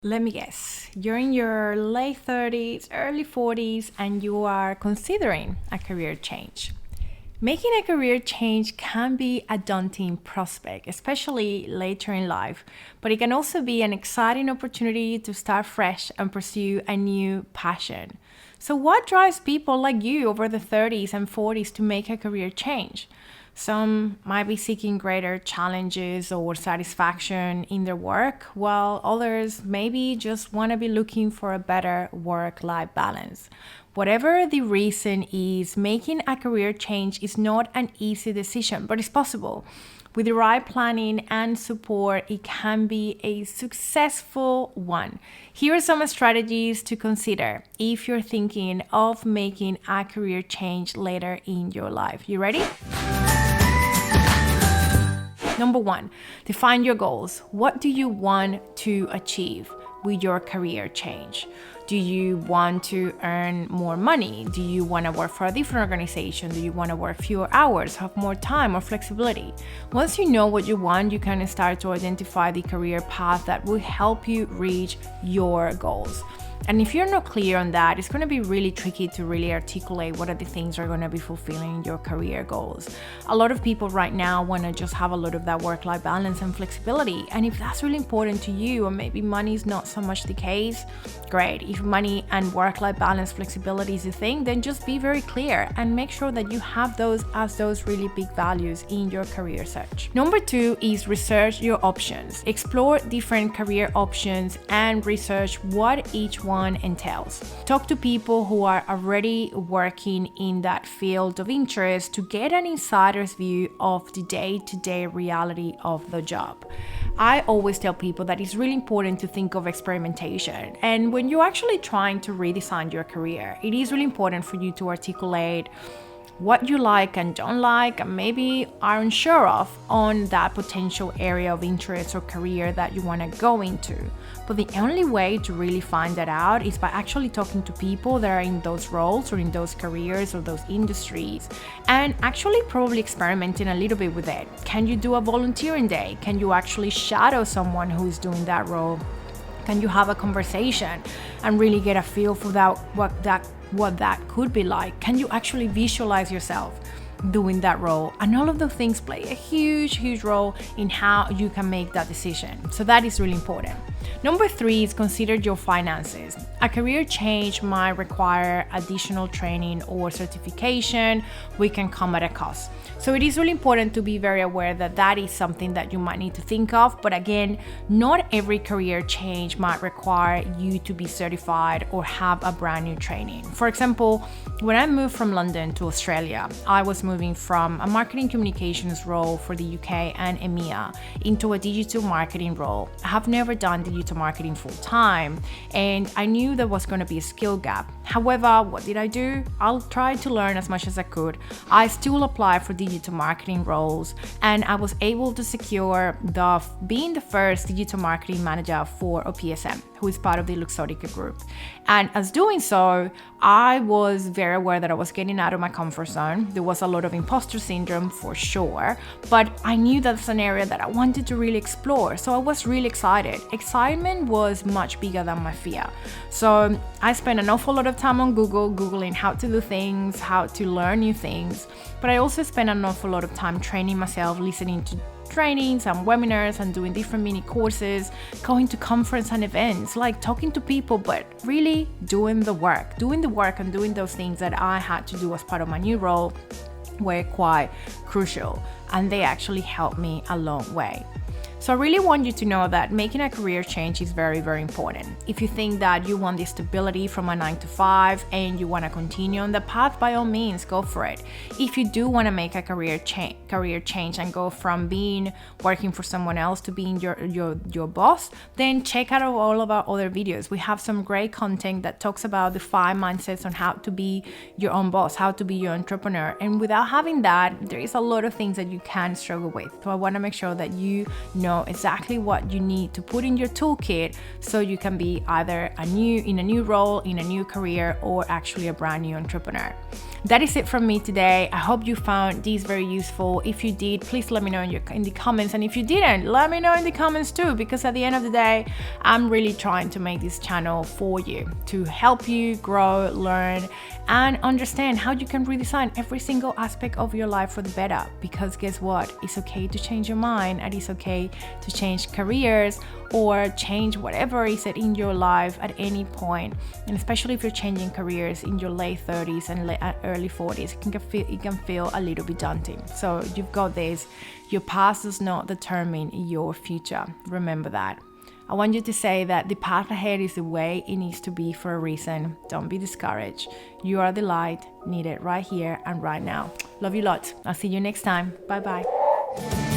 Let me guess, you're in your late 30s, early 40s, and you are considering a career change. Making a career change can be a daunting prospect, especially later in life, but it can also be an exciting opportunity to start fresh and pursue a new passion. So, what drives people like you over the 30s and 40s to make a career change? Some might be seeking greater challenges or satisfaction in their work, while others maybe just want to be looking for a better work life balance. Whatever the reason is, making a career change is not an easy decision, but it's possible. With the right planning and support, it can be a successful one. Here are some strategies to consider if you're thinking of making a career change later in your life. You ready? Number one, define your goals. What do you want to achieve with your career change? Do you want to earn more money? Do you want to work for a different organization? Do you want to work fewer hours, have more time or flexibility? Once you know what you want, you can start to identify the career path that will help you reach your goals. And if you're not clear on that, it's going to be really tricky to really articulate what are the things that are going to be fulfilling your career goals. A lot of people right now want to just have a lot of that work-life balance and flexibility. And if that's really important to you, or maybe money is not so much the case, great. If money and work-life balance flexibility is a thing, then just be very clear and make sure that you have those as those really big values in your career search. Number two is research your options. Explore different career options and research what each one entails. Talk to people who are already working in that field of interest to get an insider's view of the day-to-day reality of the job. I always tell people that it's really important to think of experimentation. And when you're actually trying to redesign your career, it is really important for you to articulate what you like and don't like, and maybe are unsure of on that potential area of interest or career that you want to go into. But the only way to really find that out is by actually talking to people that are in those roles or in those careers or those industries, and actually probably experimenting a little bit with it. Can you do a volunteering day? Can you actually shadow someone who is doing that role? Can you have a conversation and really get a feel for what that could be like? Can you actually visualize yourself doing that role? And all of those things play a huge role in how you can make that decision. So that is really important. Number three is consider your finances. A career change might require additional training or certification, which can come at a cost. So it is really important to be very aware that that is something that you might need to think of. But again, not every career change might require you to be certified or have a brand new training. For example, when I moved from London to Australia, I was moving from a marketing communications role for the UK and EMEA into a digital marketing role. I have never done digital marketing full time, and I knew there was going to be a skill gap. However, what did I do? I'll try to learn as much as I could. I still applied for digital marketing roles, and I was able to secure being the first digital marketing manager for OPSM, who is part of the Luxottica group. And as doing so, I was very aware that I was getting out of my comfort zone. There was a lot of imposter syndrome for sure, but I knew that's an area that I wanted to really explore. So I was really excited. Excitement was much bigger than my fear. So I spent an awful lot of time on Google, Googling how to do things, how to learn new things. But I also spent an awful lot of time training myself, listening to trainings and webinars and doing different mini courses, going to conference and events, like talking to people, but really doing the work and doing those things that I had to do as part of my new role were quite crucial, and they actually helped me a long way. So I really want you to know that making a career change is very important. If you think that you want the stability from a 9 to 5 and you want to continue on the path, by all means, go for it. If you do want to make a career change and go from working for someone else to being your boss, then check out all of our other videos. We have some great content that talks about the 5 mindsets on how to be your own boss, how to be your entrepreneur. And without having that, there is a lot of things that you can struggle with. So I want to make sure that you know exactly what you need to put in your toolkit so you can be either in a new role, in a new career, or actually a brand new entrepreneur. that is it from me today. I hope you found these very useful. If you did, please let me know in the comments, and if you didn't, let me know in the comments too, because at the end of the day, I'm really trying to make this channel for you, to help you grow, learn, and understand how you can redesign every single aspect of your life for the better. Because guess what? It's okay to change your mind, and it's okay to change careers or change whatever is it in your life at any point. And especially if you're changing careers in your late 30s and early 40s, it can feel a little bit daunting. So you've got this. Your past does not determine your future. Remember that. I want you to say that the path ahead is the way it needs to be for a reason. Don't be discouraged. You are the light needed right here and right now. Love you lots. I'll see you next time. Bye bye.